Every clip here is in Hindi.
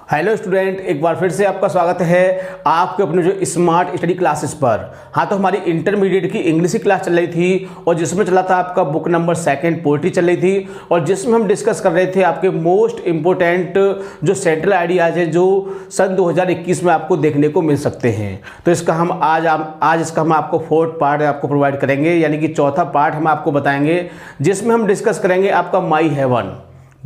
हेलो स्टूडेंट, एक बार फिर से आपका स्वागत है आपके अपने जो स्मार्ट स्टडी क्लासेस पर। हाँ, तो हमारी इंटरमीडिएट की इंग्लिश की क्लास चल रही थी और जिसमें चला था आपका बुक नंबर 2 पोइट्री चल रही थी और जिसमें हम डिस्कस कर रहे थे आपके मोस्ट इंपोर्टेंट जो सेंट्रल आइडियाज है जो सन 2021 में आपको देखने को मिल सकते हैं। तो इसका हम आज इसका हम आपको 4th पार्ट आपको प्रोवाइड करेंगे, यानी कि चौथा पार्ट हम आपको बताएंगे जिसमें हम डिस्कस करेंगे आपका माई हेवन।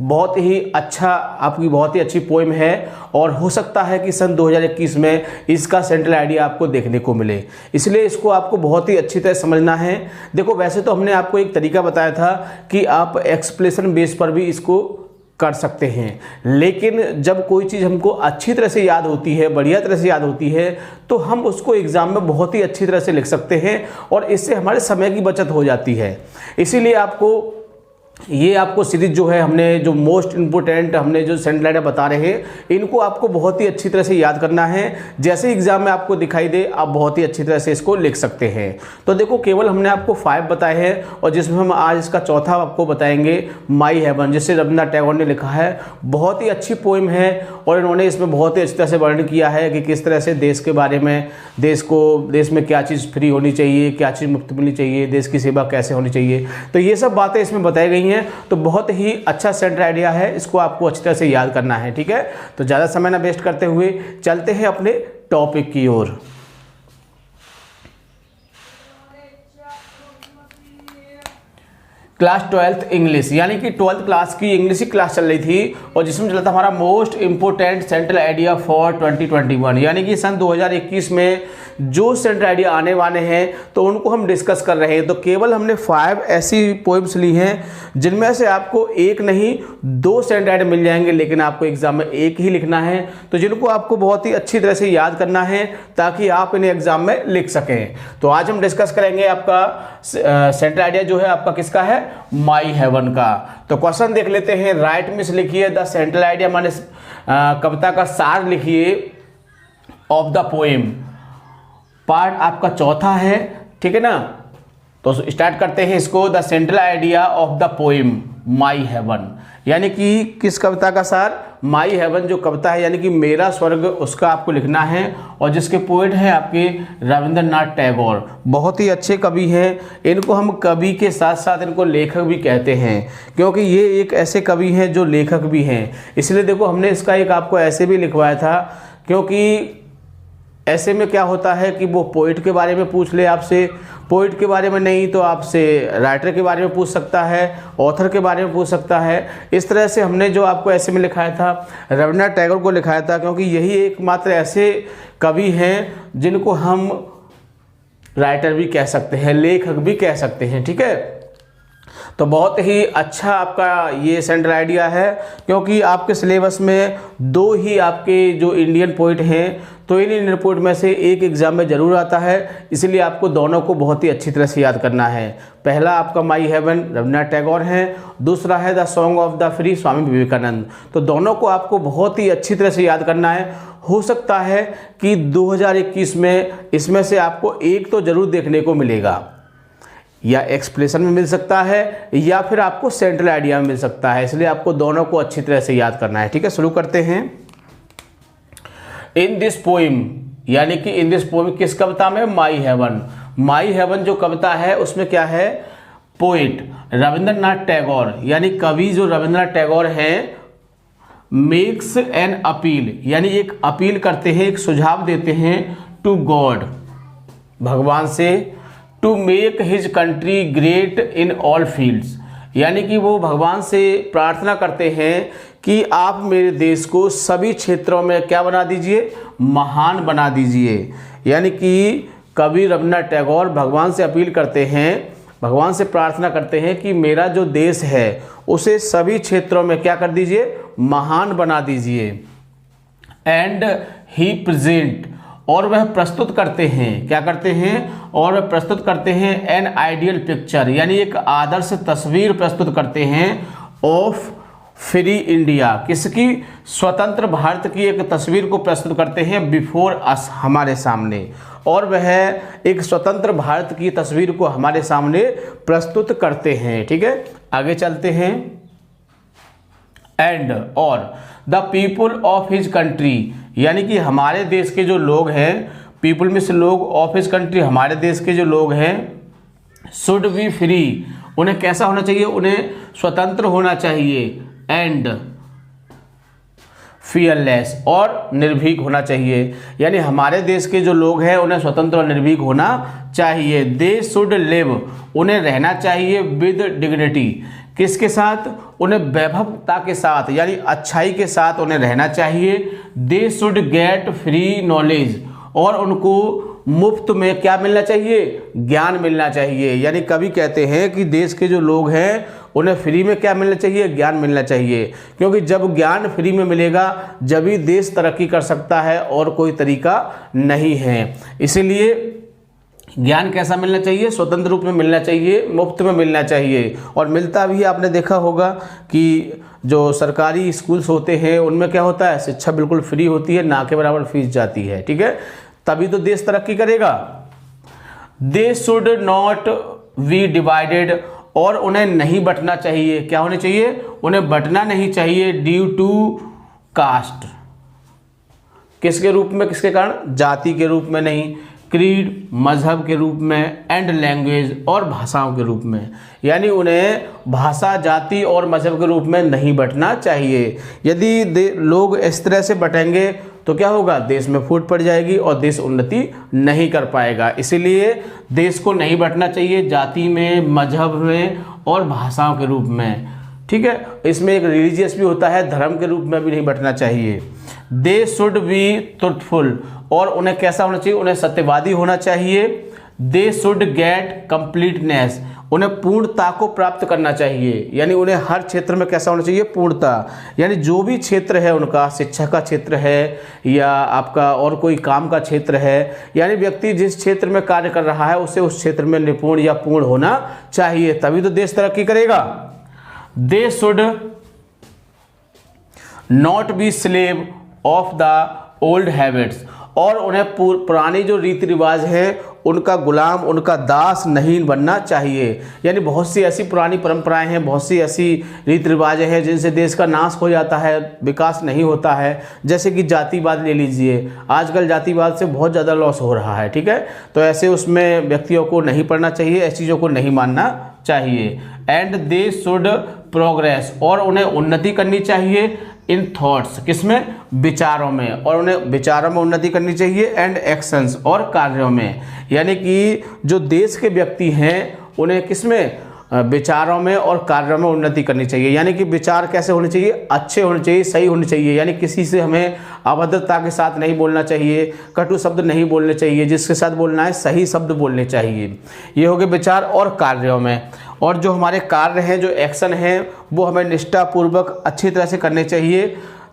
बहुत ही अच्छा, आपकी बहुत ही अच्छी पोएम है और हो सकता है कि सन 2021 में इसका सेंट्रल आइडिया आपको देखने को मिले, इसलिए इसको आपको बहुत ही अच्छी तरह समझना है। देखो, वैसे तो हमने आपको एक तरीका बताया था कि आप एक्सप्लेनेशन बेस पर भी इसको कर सकते हैं, लेकिन जब कोई चीज़ हमको अच्छी तरह से याद होती है, बढ़िया तरह से याद होती है, तो हम उसको एग्ज़ाम में बहुत ही अच्छी तरह से लिख सकते हैं और इससे हमारे समय की बचत हो जाती है। इसीलिए आपको सीरीज जो है, हमने जो मोस्ट इंपोर्टेंट हमने जो सेंट्रल आइडिया बता रहे हैं, इनको आपको बहुत ही अच्छी तरह से याद करना है। जैसे एग्जाम में आपको दिखाई दे, आप बहुत ही अच्छी तरह से इसको लिख सकते हैं। तो देखो, केवल हमने आपको 5 बताए हैं और जिसमें हम आज इसका चौथा आपको बताएंगे, माई हेवन, जिसे रविंद्रनाथ टैगोर ने लिखा है। बहुत ही अच्छी पोएम है और इन्होंने इसमें बहुत ही अच्छी तरह से वर्णन किया है कि किस तरह से देश के बारे में, देश में क्या चीज़ फ्री होनी चाहिए, क्या चीज़ मुफ्त मिलनी चाहिए, देश की सेवा कैसे होनी चाहिए। तो ये सब बातें इसमें बताई गई हैं। तो बहुत ही अच्छा सेंट्रल आइडिया है, इसको आपको अच्छी तरह से याद करना है। ठीक है, तो ज़्यादा समय ना वेस्ट करते हुए चलते हैं अपने टॉपिक की ओर। क्लास 12th इंग्लिश, यानी कि 12th क्लास की इंग्लिश की क्लास चल रही थी और जिसमें चला था हमारा most important central idea for 2021, यानी कि सन 2021 में जो सेंट्रल आइडिया आने वाले हैं तो उनको हम डिस्कस कर रहे हैं। तो केवल हमने 5 ऐसी पोएम्स ली हैं जिनमें से आपको एक नहीं 2 सेंट्रल आइडिया मिल जाएंगे, लेकिन आपको एग्जाम में एक ही लिखना है। तो जिनको आपको बहुत ही अच्छी तरह से याद करना है ताकि आप इन्हें एग्जाम में लिख सकें। तो आज हम डिस्कस करेंगे आपका सेंट्रल आइडिया जो है आपका किसका है, माई हेवन का। तो क्वेश्चन देख लेते हैं। राइट में लिखिए द सेंट्रल आइडिया, माने कविता का सार लिखिए ऑफ द पोएम। पार्ट आपका चौथा है, ठीक है ना। तो स्टार्ट करते हैं इसको। The central idea of the poem my heaven, यानी कि किस कविता का सार, माई हेवन जो कविता है, यानी कि मेरा स्वर्ग, उसका आपको लिखना है और जिसके पोएट हैं आपके रविंद्रनाथ टैगोर। बहुत ही अच्छे कवि हैं, इनको हम कवि के साथ साथ इनको लेखक भी कहते हैं, क्योंकि ये एक ऐसे कवि हैं जो लेखक भी हैं। इसलिए देखो, हमने इसका एक आपको ऐसे भी लिखवाया था, क्योंकि ऐसे में क्या होता है कि वो पोइट के बारे में पूछ ले आपसे, पोइट के बारे में नहीं तो आपसे राइटर के बारे में पूछ सकता है, ऑथर के बारे में पूछ सकता है। इस तरह से हमने जो आपको ऐसे में लिखाया था, रविंद्रनाथ टैगोर को लिखाया था, क्योंकि यही एकमात्र ऐसे कवि हैं जिनको हम राइटर भी कह सकते हैं, लेखक भी कह सकते हैं। ठीक है, तो बहुत ही अच्छा आपका ये सेंट्रल आइडिया है, क्योंकि आपके सिलेबस में 2 ही आपके जो इंडियन पोइट हैं, तो इन इंडियन पोइट में से एक एग्जाम में जरूर आता है, इसलिए आपको दोनों को बहुत ही अच्छी तरह से याद करना है। पहला आपका माई हेवन रविंद्रनाथ टैगोर हैं, दूसरा है the song of the free Swami Vivekananda. तो दोनों को आपको बहुत ही अच्छी तरह से याद करना है। हो सकता है कि 2021 में इसमें से आपको एक तो जरूर देखने को मिलेगा, या एक्सप्लेनेशन में मिल सकता है या फिर आपको सेंट्रल आइडिया में मिल सकता है, इसलिए आपको दोनों को अच्छी तरह से याद करना है। ठीक है, शुरू करते हैं। इन दिस पोइम, यानी कि इन दिस पोइम किस कविता में, माई हेवन। माई हेवन जो कविता है उसमें क्या है, पोइट रविंद्रनाथ टैगोर, यानी कवि जो रविंद्रनाथ टैगोर हैं, मेक्स एन अपील, यानी एक अपील करते हैं, एक सुझाव देते हैं टू गॉड, भगवान से, to make his country great in all fields, यानी कि वो भगवान से प्रार्थना करते हैं कि आप मेरे देश को सभी क्षेत्रों में क्या बना दीजिए, महान बना दीजिए। यानी कि कवि रविंद्रनाथ टैगोर भगवान से अपील करते हैं, भगवान से प्रार्थना करते हैं कि मेरा जो देश है उसे सभी क्षेत्रों में क्या कर दीजिए, महान बना दीजिए। एंड ही प्रेजेंट, और वह प्रस्तुत करते हैं, क्या करते हैं, और वह प्रस्तुत करते हैं एन आइडियल पिक्चर, यानी एक आदर्श तस्वीर प्रस्तुत करते हैं ऑफ फ्री इंडिया, किसकी, स्वतंत्र भारत की एक तस्वीर को प्रस्तुत करते हैं बिफोर अस, हमारे सामने, और वह एक स्वतंत्र भारत की तस्वीर को हमारे सामने प्रस्तुत करते हैं। ठीक है, आगे चलते हैं। एंड और the people of his country, यानी कि हमारे देश के जो लोग हैं, पीपुल में से लोग, ऑफ हिज कंट्री हमारे देश के जो लोग हैं, शुड बी फ्री, उन्हें कैसा होना चाहिए, उन्हें स्वतंत्र होना चाहिए, एंड फियरलेस और निर्भीक होना चाहिए। यानी हमारे देश के जो लोग हैं उन्हें स्वतंत्र और निर्भीक होना चाहिए। दे शुड लिव, उन्हें रहना चाहिए विद डिग्निटी, किसके साथ, उन्हें वैभवता के साथ यानी अच्छाई के साथ उन्हें रहना चाहिए। They should get free knowledge, और उनको मुफ्त में क्या मिलना चाहिए, ज्ञान मिलना चाहिए। यानी कवि कहते हैं कि देश के जो लोग हैं उन्हें फ्री में क्या मिलना चाहिए, ज्ञान मिलना चाहिए, क्योंकि जब ज्ञान फ्री में मिलेगा जब ही देश तरक्की कर सकता है, और कोई तरीका नहीं है। इसीलिए ज्ञान कैसा मिलना चाहिए, स्वतंत्र रूप में मिलना चाहिए, मुफ्त में मिलना चाहिए। और मिलता भी आपने देखा होगा कि जो सरकारी स्कूल्स होते हैं उनमें क्या होता है, शिक्षा बिल्कुल फ्री होती है, ना के बराबर फीस जाती है, ठीक है, तभी तो देश तरक्की करेगा। They should not be divided, और उन्हें नहीं बंटना चाहिए, क्या होने चाहिए, उन्हें बंटना नहीं चाहिए, ड्यू टू कास्ट, किसके रूप में, किसके कारण, जाति के रूप में नहीं, क्रीड मजहब के रूप में, एंड लैंग्वेज और भाषाओं के रूप में। यानी उन्हें भाषा, जाति और मजहब के रूप में नहीं बंटना चाहिए। यदि लोग इस तरह से बटेंगे तो क्या होगा, देश में फूट पड़ जाएगी और देश उन्नति नहीं कर पाएगा। इसीलिए देश को नहीं बंटना चाहिए जाति में, मजहब में और भाषाओं के रूप में, ठीक है। इसमें एक रिलीजियस भी होता है, धर्म के रूप में भी नहीं बंटना चाहिए। दे शुड बी ट्रुथफुल, और उन्हें कैसा होना चाहिए, उन्हें सत्यवादी होना चाहिए। दे शुड गेट कंप्लीटनेस, उन्हें पूर्णता को प्राप्त करना चाहिए। यानी उन्हें हर क्षेत्र में कैसा होना चाहिए, पूर्णता, यानी जो भी क्षेत्र है उनका, शिक्षा का क्षेत्र है या आपका और कोई काम का क्षेत्र है, यानी व्यक्ति जिस क्षेत्र में कार्य कर रहा है उसे उस क्षेत्र में निपुण या पूर्ण होना चाहिए, तभी तो देश तरक्की करेगा। They should not be slave of the old habits, और उन्हें पुरानी जो रीति रिवाज है उनका गुलाम, उनका दास नहीं बनना चाहिए। यानी बहुत सी ऐसी पुरानी परंपराएं हैं, बहुत सी ऐसी रीति रिवाजें हैं जिनसे देश का नाश हो जाता है, विकास नहीं होता है। जैसे कि जातिवाद ले लीजिए, आजकल जातिवाद से बहुत ज़्यादा लॉस हो रहा है, ठीक है। तो ऐसे उसमें व्यक्तियों को नहीं पढ़ना चाहिए, ऐसी चीज़ों को नहीं मानना चाहिए। एंड दे शुड प्रोग्रेस, और उन्हें उन्नति करनी चाहिए इन थॉट्स, किसमें, विचारों में, और उन्हें विचारों में उन्नति करनी चाहिए, एंड एक्शंस और कार्यों में। यानी कि जो देश के व्यक्ति हैं उन्हें किसमें, विचारों में और कार्यों में उन्नति करनी चाहिए। यानी कि विचार कैसे होने चाहिए, अच्छे होने चाहिए, सही होने चाहिए। यानी किसी से हमें अभद्रता के साथ नहीं बोलना चाहिए, कटु शब्द नहीं बोलने चाहिए, जिसके साथ बोलना है सही शब्द बोलने चाहिए। ये हो गए विचार और कार्यों में। और जो हमारे कार्य हैं, जो एक्शन हैं, वो हमें निष्ठापूर्वक अच्छी तरह से करने चाहिए,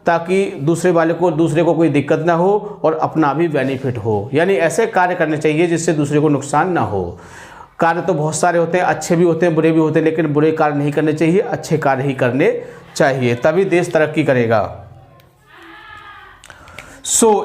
ताकि दूसरे को कोई दिक्कत ना हो और अपना भी बेनिफिट हो। यानी ऐसे कार्य करने चाहिए जिससे दूसरे को नुकसान ना हो। कार्य तो बहुत सारे होते हैं, अच्छे भी होते हैं, बुरे भी होते हैं, लेकिन बुरे कार्य नहीं करने चाहिए, अच्छे कार्य ही करने चाहिए, तभी देश तरक्की करेगा।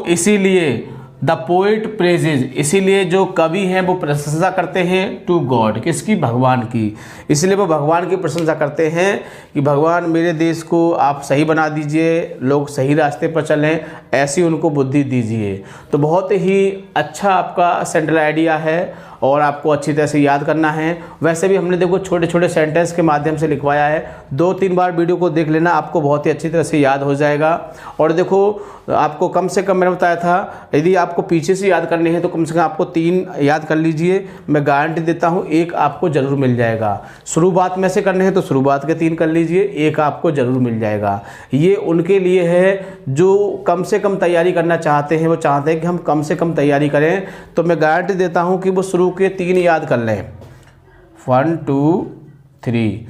इसीलिए द पोइट प्रेजेज, इसीलिए जो कवि हैं वो प्रशंसा करते हैं टू गॉड, किसकी, भगवान की। इसलिए वो भगवान की प्रशंसा करते हैं कि भगवान मेरे देश को आप सही बना दीजिए, लोग सही रास्ते पर चलें, ऐसी उनको बुद्धि दीजिए। तो बहुत ही अच्छा आपका सेंट्रल आइडिया है और आपको अच्छी तरह से याद करना है। वैसे भी हमने देखो छोटे छोटे सेंटेंस के माध्यम से लिखवाया है, 2-3 बार वीडियो को देख लेना, आपको बहुत ही अच्छी तरह से याद हो जाएगा। और देखो आपको कम से कम मैंने बताया था, यदि आपको पीछे से याद करनी है तो कम से कम आपको 3 याद कर लीजिए, मैं गारंटी देता हूँ 1 आपको ज़रूर मिल जाएगा। शुरुआत में से करने हैं तो शुरुआत के 3 कर लीजिए, 1 आपको ज़रूर मिल जाएगा। ये उनके लिए है जो कम से कम तैयारी करना चाहते हैं, वो चाहते हैं कि हम कम से कम तैयारी करें, तो मैं गारंटी देता हूँ कि वो शुरू के 3 याद कर लें, 1 2 3,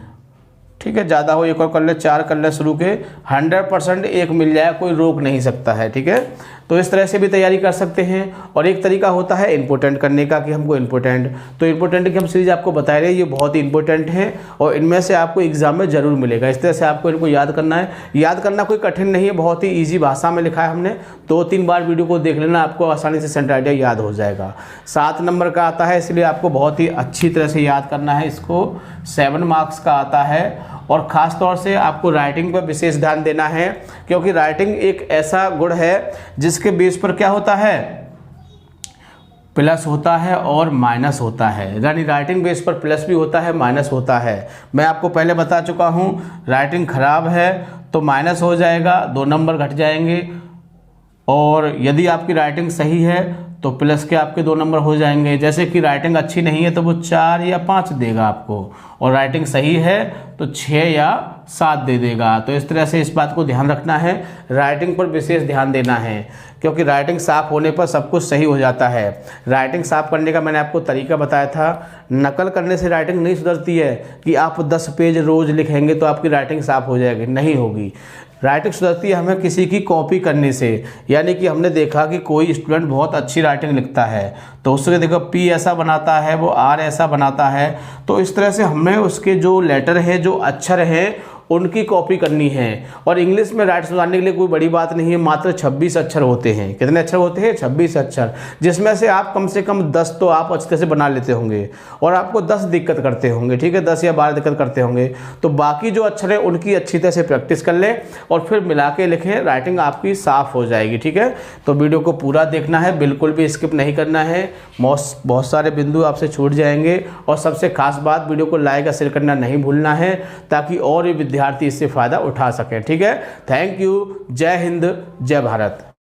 ठीक है, ज़्यादा हो 1 और कर ले, 4 कर ले शुरू के, 100% 1 मिल जाए, कोई रोक नहीं सकता है, ठीक है। तो इस तरह से भी तैयारी कर सकते हैं। और एक तरीका होता है इम्पोर्टेंट करने का, कि हमको इम्पोर्टेंट, तो इम्पोर्टेंट की हम सीरीज आपको बता रहे हैं, ये बहुत ही इंपॉर्टेंट है और इनमें से आपको एग्जाम में ज़रूर मिलेगा। इस तरह से आपको इनको याद करना है। याद करना कोई कठिन नहीं है, बहुत ही ईजी भाषा में लिखा है हमने, 2-3 बार वीडियो को देख लेना, आपको आसानी से सेंट्रल आइडिया याद हो जाएगा। 7 नंबर का आता है, इसलिए आपको बहुत ही अच्छी तरह से याद करना है। इसको 7 मार्क्स का आता है और ख़ास तौर से आपको राइटिंग पर विशेष ध्यान देना है, क्योंकि राइटिंग एक ऐसा गुण है जिसके बेस पर क्या होता है, प्लस होता है और माइनस होता है। यानी राइटिंग बेस पर प्लस भी होता है, माइनस होता है। मैं आपको पहले बता चुका हूँ, राइटिंग खराब है तो माइनस हो जाएगा, 2 नंबर घट जाएंगे, और यदि आपकी राइटिंग सही है तो प्लस के आपके 2 नंबर हो जाएंगे। जैसे कि राइटिंग अच्छी नहीं है तो वो 4 या 5 देगा आपको, और राइटिंग सही है तो 6 या 7 दे देगा। तो इस तरह से इस बात को ध्यान रखना है, राइटिंग पर विशेष ध्यान देना है, क्योंकि राइटिंग साफ होने पर सब कुछ सही हो जाता है। राइटिंग साफ करने का मैंने आपको तरीका बताया था। नकल करने से राइटिंग नहीं सुधरती है कि आप 10 पेज रोज़ लिखेंगे तो आपकी राइटिंग साफ हो जाएगी, नहीं होगी। राइटिंग सुधरती है हमें किसी की कॉपी करने से। यानी कि हमने देखा कि कोई स्टूडेंट बहुत अच्छी राइटिंग लिखता है तो उससे देखो P ऐसा बनाता है, वो R ऐसा बनाता है, तो इस तरह से हमें उसके जो लेटर है, जो अक्षर हैं, उनकी कॉपी करनी है। और इंग्लिश में राइट सुधारने के लिए कोई बड़ी बात नहीं है, मात्र 26 अक्षर होते हैं। कितने अक्षर होते हैं? 26 अक्षर, जिसमें से आप कम से कम 10 तो आप अच्छे से बना लेते होंगे, और आपको 10 दिक्कत करते होंगे, ठीक है, 10 या 12 दिक्कत करते होंगे। तो बाकी जो अक्षर है उनकी अच्छी तरह से प्रैक्टिस कर लें और फिर मिला के लिखें, राइटिंग आपकी साफ़ हो जाएगी, ठीक है। तो वीडियो को पूरा देखना है, बिल्कुल भी स्किप नहीं करना है, बहुत सारे बिंदु आपसे छूट जाएंगे। और सबसे खास बात, वीडियो को लाइक और शेयर करना नहीं भूलना है, ताकि और भी विद्यार्थी इससे फ़ायदा उठा सकें, ठीक है। Thank you. जय हिंद, जय भारत।